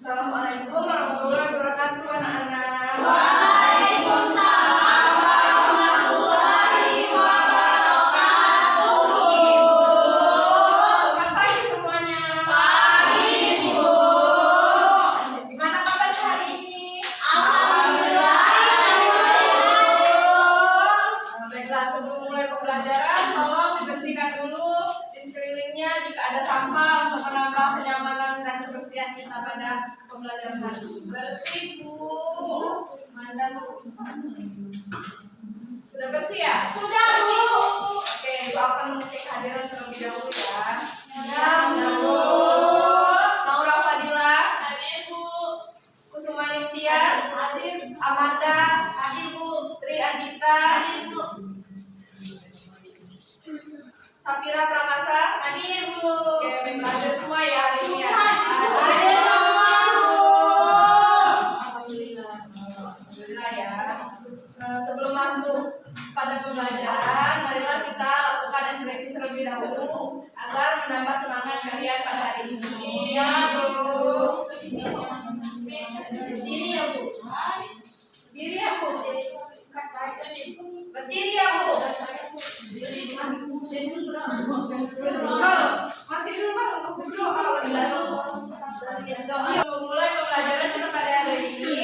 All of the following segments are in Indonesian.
Assalamualaikum warahmatullahi wabarakatuh, anak-anak. Waalaikumsalam warahmatullahi wabarakatuh. Selamat pagi semuanya. Pagi, Bu. Gimana kabar hari ini? Alhamdulillah. Baiklah, sebelum mulai pembelajaran, tolong dibersihkan dulu di sekelilingnya jika ada sampah untuk menambah kenyamanan dan kebersihan kita pada pembelajaran hari ini. Bersih, Bu. Manda, Bu. Sudah bersih ya? Sudah, Bu. Oke, Ibu akan mengecek kehadiran terlebih dahulu ya. Ya, Bu. Laura Fadila, Hadir, Bu. Kusuma Ningtyas, Hadir. Amanda, Hadir, Bu. Tri Anjita, Hadir, Bu. Sapira Prakasa. Hadir, Bu. Oke, belajar semua ya hari ini ya. Hadir semua, Bu. Alhamdulillah. Alhamdulillah ya. Sebelum masuk pada pembelajaran, marilah kita lakukan stretching terlebih dahulu agar menambah semangat kalian pada hari ini. Ya, Bu. Sini ya, Bu. Diri ya, Bu. Berdiri ya, Bu. Masih dulu, Pak. Berdoa lebih dahulu. Memulai pembelajaran kita pada hari ini,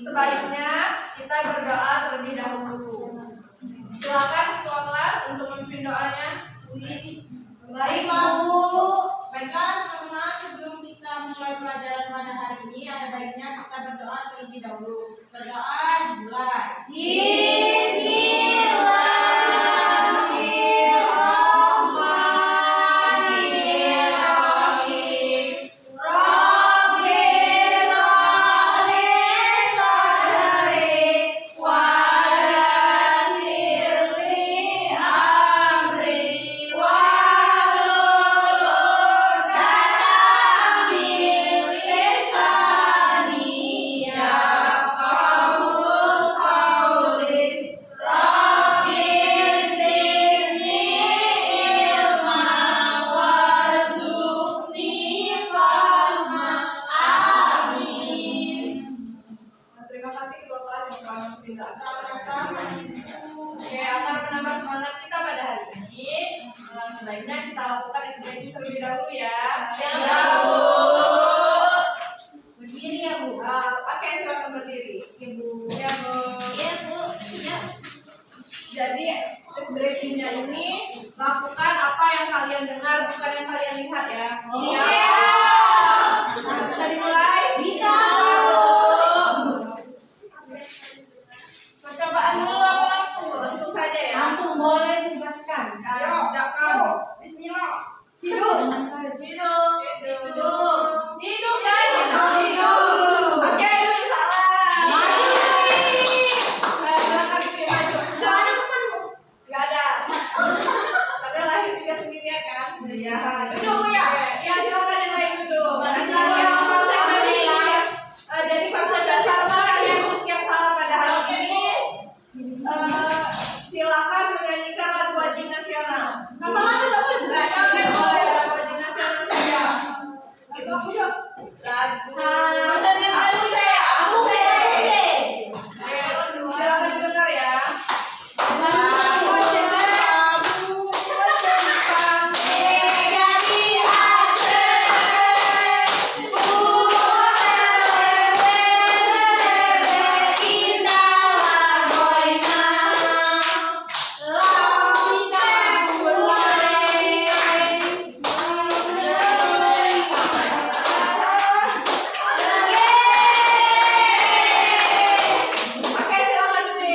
sebaiknya kita berdoa terlebih dahulu. Silakan ketua kelas untuk memimpin doanya. Baiklah, Bu. Baiklah, teman-teman, sebelum kita mulai pelajaran pada hari ini, ada baiknya kita berdoa terlebih dahulu. Berdoa dimulai. Bismillahirrahmanirrahim. Rabbi shrah sadri wa yassir li amri wahlul 'uqdatam min lisani yafqahu qawli. Rabbi zidni ilma warzuqni fahma. Amin. Terima kasih ketua kelas yang telah memimpin doa. Sama-sama. Oke, agar menambah semangat kita pada hari ini, sebaiknya kita lakukan stretching terlebih dahulu ya. Ya, Bu. Berdiri ya, Bu. Oke, silakan berdiri. Ibu. Ya, Bu. Iya, Bu. Ya. Jadi stretchingnya ini lakukan apa yang kalian dengar, bukan yang kalian lihat ya. Iya. Nah, bisa dimulai? Bisa, Bu. Percobaan dulu apa langsung? Langsung saja ya. Langsung boleh tugaskan. Ayo, Bismillah. Hidup. Hidup. Hidup. Hidup, guys. Hidup. Oke, ini salah. Maju. Silakan pilih maju. Nggak ada temanmu. Nggak ada. Karena lahir juga sendirian kan? Iya. Duduk Bu ya. Iya, silakan yang lain duduk. Nanti yang konsep dari jadi konsep dan salah kalian yang salah pada hari ini. Silakan menyanyikan lagu wajib nasional. Apa lagu nggak boleh? Nggak jangan boleh lagu wajib nasional saja. Itu aku yuk. Lagu. Aku sih. Silakan dengar ya. Oke, silakan duduk.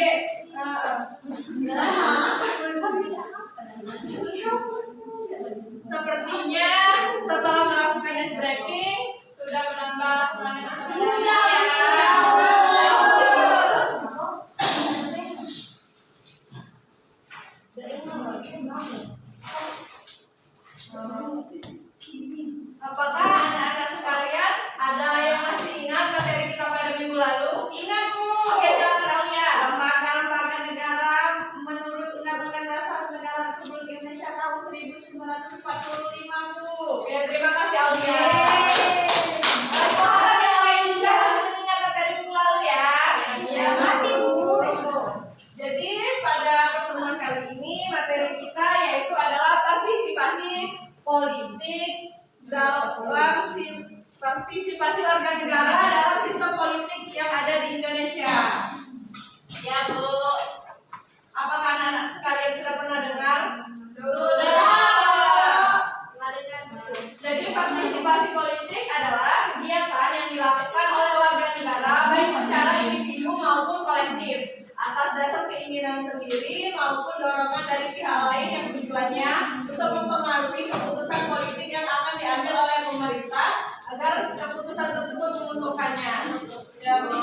Sepertinya setelah melakukan stretching sudah menambah semangat kita. Apakah anak-anak sekalian ada yang masih ingat materi kita pada minggu lalu? Ingat, Bu. Oke, silakan Aulia. Lembaga-lembaga negara menurut Undang-Undang Dasar Negara Republik Indonesia tahun 1945, Bu. Ya, terima kasih Aulia. partisipasi warga negara dalam sistem politik yang ada di Indonesia. Ya, Bu. Apakah anak-anak sekalian sudah pernah dengar? Jadi partisipasi politik adalah kegiatan yang dilakukan oleh warga negara baik secara individu maupun kolektif atas dasar keinginan sendiri maupun dorongan dari pihak lain yang tujuannya untuk mempengaruhi keputusan politik yang akan diambil oleh pemerintah agar keputusan tersebut menguntungkannya. Ya, Bu.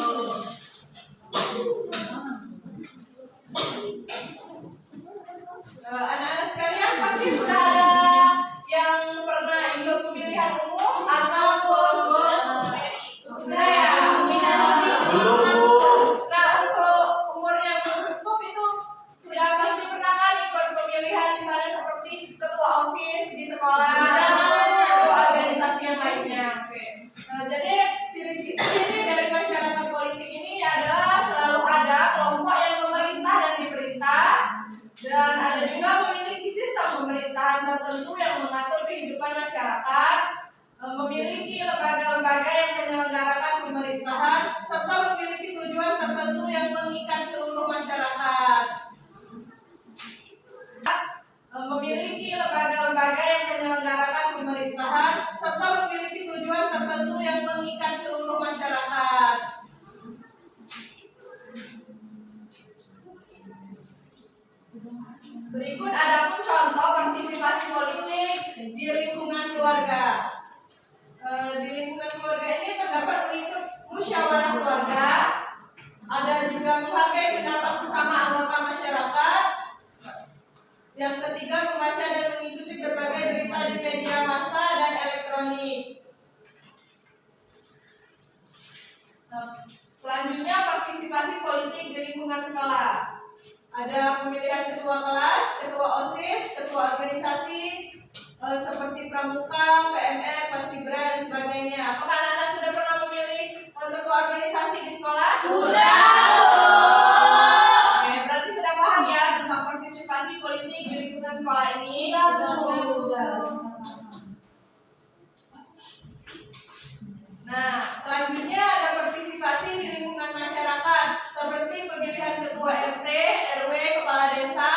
Anak-anak sekalian pasti sudah ada yang pernah ikut pemilihan umum atau sudah ya? Nah, untuk umur yang belum cukup itu sudah pasti pernah kan ikut pemilihan misalnya seperti ketua OSIS di sekolah atau organisasi yang lainnya. Oke. Jadi ciri-ciri dari masyarakat politik ini adalah selalu ada kelompok yang memerintah dan diperintah, dan ada juga memiliki sistem pemerintahan tertentu yang mengatur kehidupan masyarakat, memiliki lembaga-lembaga yang menyelenggarakan pemerintahan, serta memiliki tujuan tertentu yang mengikat seluruh masyarakat. Memiliki lembaga-lembaga yang menyelenggarakan pemerintahan, serta memiliki tujuan tertentu yang mengikat seluruh masyarakat. Berikut adapun contoh partisipasi politik di lingkungan keluarga. Di lingkungan keluarga ini terdapat mengikut musyawarah keluarga, ada juga menghargai pendapat sesama anggota masyarakat. Yang ketiga, membaca dan mengikuti berbagai berita di media massa dan elektronik. Selanjutnya, partisipasi politik di lingkungan sekolah. Ada pemilihan ketua kelas, ketua OSIS, ketua organisasi seperti pramuka, PMR, paskibra dan sebagainya. Apakah anak-anak sudah pernah memilih ketua organisasi di sekolah? Sudah. Oke, berarti sudah paham ya tentang partisipasi politik di lingkungan sekolah ini. Sudah. Nah, selanjutnya ada partisipasi di lingkungan masyarakat seperti pemilihan ketua RT, RW, kepala desa,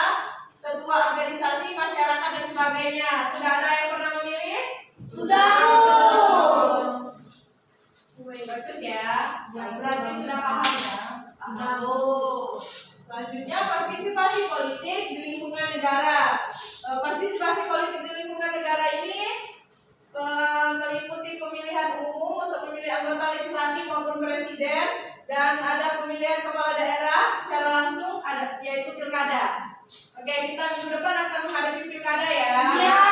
ketua organisasi masyarakat dan sebagainya. Sudah ada yang pernah memilih? Sudah. Bagus ya. Berarti sudah paham ya. Selanjutnya partisipasi politik di lingkungan negara. Partisipasi politik di lingkungan negara ini meliputi pemilihan umum untuk memilih anggota legislatif maupun presiden, dan ada pemilihan kepala daerah secara langsung, ada yaitu pilkada. Oke, kita minggu depan akan menghadapi pilkada ya. Ya.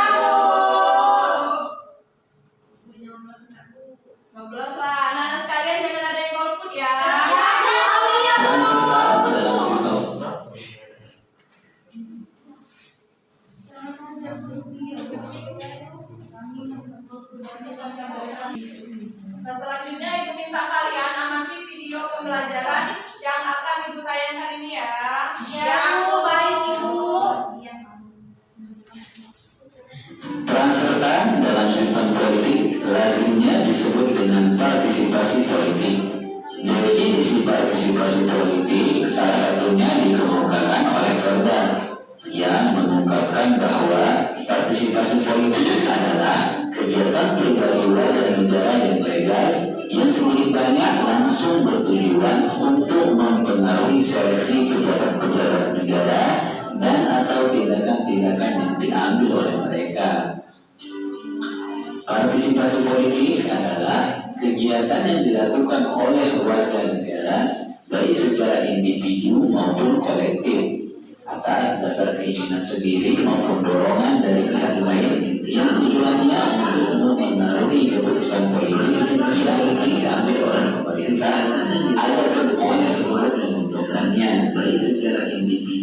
15 lah. Anak-anak sekalian jangan ada yang golput ya. Dan sekarang dalam sistem Nah, selanjutnya Ibu minta kalian amati video pembelajaran yang akan Ibu tayangkan ini ya. Baik, Ibu. peran serta dalam sistem politik lazimnya disebut dengan partisipasi politik. Definisi partisipasi politik salah satunya dikemukakan oleh Perda yang mengungkapkan bahwa partisipasi politik adalah kegiatan pribadi warga negara yang legal yang sedikit banyak langsung bertujuan untuk mempengaruhi seleksi pejabat-pejabat negara dan atau tindakan-tindakan yang diambil oleh mereka. Partisipasi politik adalah kegiatan yang dilakukan oleh warga negara baik secara individu maupun kolektif atas dasar keinginan sendiri maupun dorongan dari pihak lain yang tujuannya untuk mempengaruhi keputusan politik yang diambil oleh pemerintah agar keputusan tersebut menguntungkannya baik secara individu.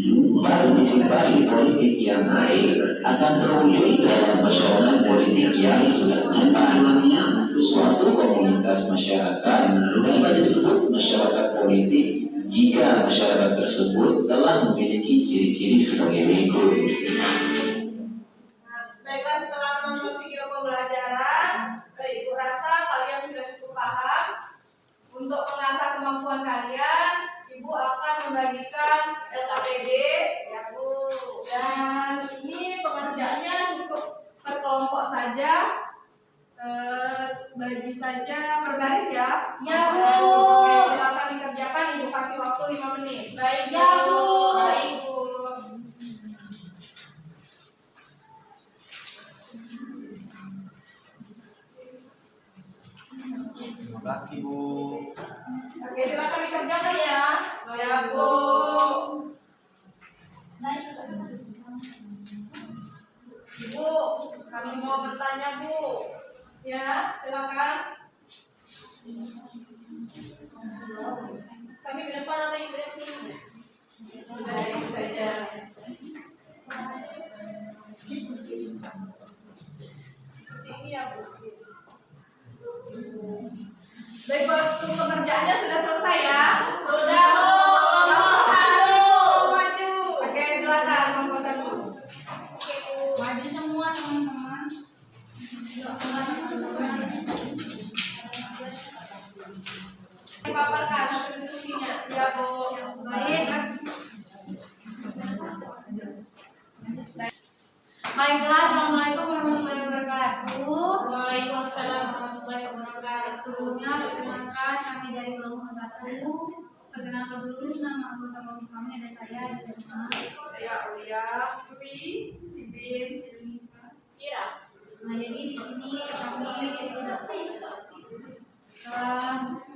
Partisipasi politik yang baik akan terwujud dalam persoalan politik yang sudah memahaminya suatu komunitas masyarakat dapat disebut masyarakat politik jika masyarakat tersebut telah memiliki ciri-ciri sebagai berikut. Nah, baiklah, setelah menonton video pembelajaran, bagi saja per baris ya. Ya, Bu. Oke, silakan dikerjakan. Ibu kasih waktu 5 menit. Baik, ya, Bu. Baik, Bu. Terima kasih, Bu. Oke, silakan dikerjakan ya. Ya, Bu. Ibu, kami mau bertanya, Bu. Ya, silakan. Kami ke depan atau ibu yang sini? Baik saja. Ini ya, Bu. Baik, waktu pekerjaannya sudah selesai ya? Sudah, Bu. Kelompok satu, maju. Oke, silakan kelompok satu. Oke, Bu. Maju semua teman-teman. Paparkan hasil diskusinya. Ya, Bu. Baik. Baiklah, assalamualaikum warahmatullahi wabarakatuh. Waalaikumsalam warahmatullahi wabarakatuh. Sebelumnya perkenalkan kami dari kelompok 1. Perkenalkan dulu nama anggota kelompok kami ada saya Irma. Ya, Ulia, Wi, Bibim, Kira. Nah, jadi di sini kami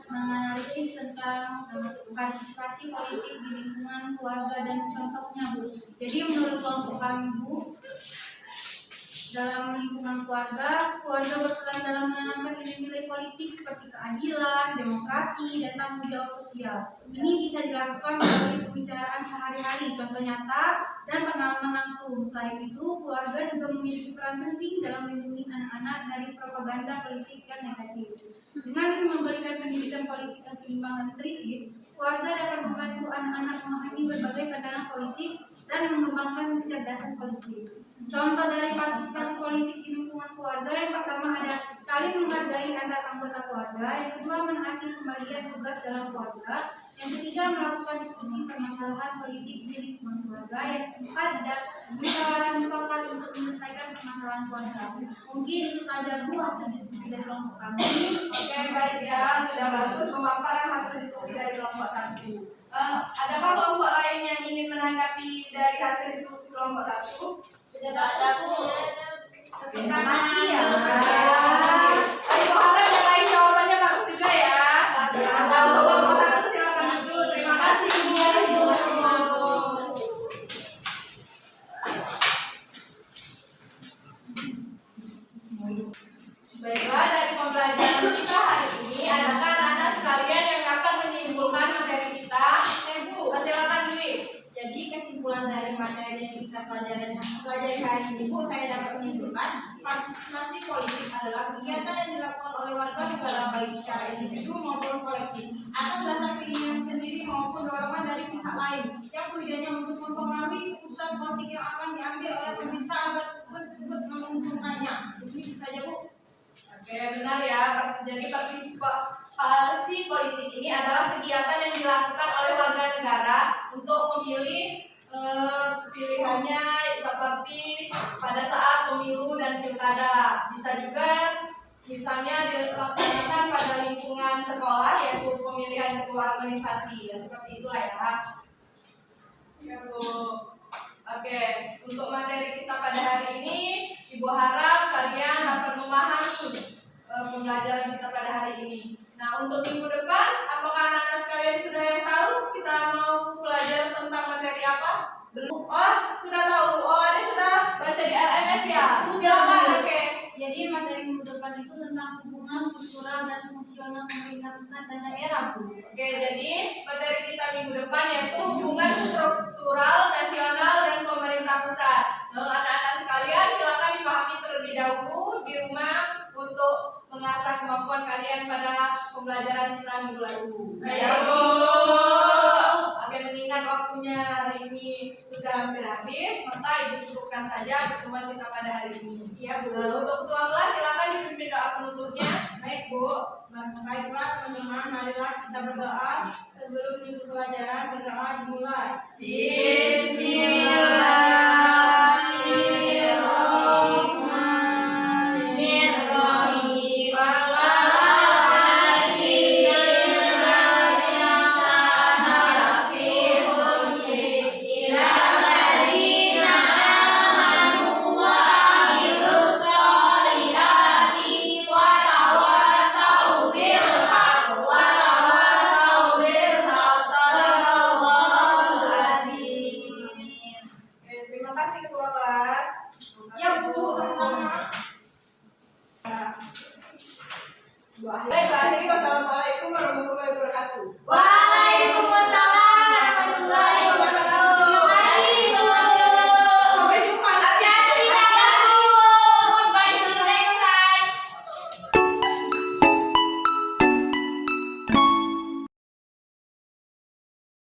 menganalisis tentang partisipasi politik di lingkungan keluarga dan contohnya, Bu. Jadi menurut kelompok kami, Bu, dalam lingkungan keluarga berperan dalam menanamkan nilai-nilai politik seperti keadilan, demokrasi, dan tanggung jawab sosial. Ini bisa dilakukan melalui pembicaraan sehari-hari, contoh nyata, dan pengalaman langsung. Selain itu, keluarga juga memiliki peran penting dalam melindungi anak-anak dari propaganda politik yang negatif. Dengan memberikan pendidikan politik yang seimbang dan kritis, keluarga dapat membantu anak-anak memahami berbagai pandangan politik dan mengembangkan kecerdasan politik. Contoh dari partisipasi politik di lingkungan keluarga yang pertama ada saling menghargai antar anggota keluarga, yang kedua menaati pembagian tugas dalam keluarga, yang ketiga melakukan diskusi permasalahan politik di lingkungan keluarga, yang keempat ada musyawarah mufakat untuk menyelesaikan permasalahan keluarga. Mungkin itu saja, Bu, hasil diskusi dari kelompok kami. Oke, baik ya, sudah bagus pemaparan hasil diskusi dari kelompok satu. Adakah kelompok lain yang ingin menanggapi dari hasil diskusi kelompok satu? Sudah ada, Bu. Terima kasih ya. Ibu harap yang lain jawabannya bagus juga ya. Untuk kelompok satu silakan dulu. Terima kasih, Bu. Baiklah, dari pembelajaran kita hari ini, adakah anak-anak sekalian yang akan menyimpulkan materi kita? Bu, silakan Dwi. Jadi kesimpulan dari materi yang kita pelajari hari ini, Bu, saya dapat menyimpulkan partisipasi politik adalah kegiatan yang dilakukan oleh warga negara baik secara individu maupun kolektif atas dasar keinginan sendiri maupun dorongan dari pihak lain yang tujuannya untuk mempengaruhi keputusan politik yang akan diambil oleh pemerintah agar keputusan tersebut menguntungkannya. Begitu saja, Bu. Oke, benar ya. Jadi partisipasi politik ini adalah kegiatan yang dilakukan oleh warga negara untuk memilih pilihannya seperti pada saat pemilu dan pilkada. Bisa juga misalnya dilaksanakan pada lingkungan sekolah, yaitu pemilihan ketua organisasi. Ya, seperti itulah ya. Ya, Bu. Oke, untuk materi kita pada hari ini, Ibu harap kalian dapat memahami pembelajaran kita pada hari ini. Nah, untuk minggu depan, apakah anak-anak sekalian sudah yang tahu kita mau belajar tentang materi apa? Belum? Oh, sudah tahu. Oh, ada sudah baca di LMS ya? Silakan, oke. Jadi materi minggu depan itu tentang hubungan struktural dan fungsional pemerintah pusat dan daerah, Bu. Oke, jadi materi kita minggu depan yaitu hubungan struktural, nasional, dan pemerintah pusat. Anak-anak sekalian silakan dipahami terlebih dahulu di rumah untuk mengasah kemampuan kalian pada pembelajaran kita minggu lalu. Ya, Bu. Oke, mengingat waktunya hari ini sudah hampir habis, maka Ibu cukupkan saja pertemuan kita pada hari ini. Iya, Bu. Untuk ketua kelas silakan dipimpin doa penutupnya. Baik, Bu. Baiklah, teman-teman, marilah kita berdoa sebelum minggu pelajaran. Berdoa dimulai.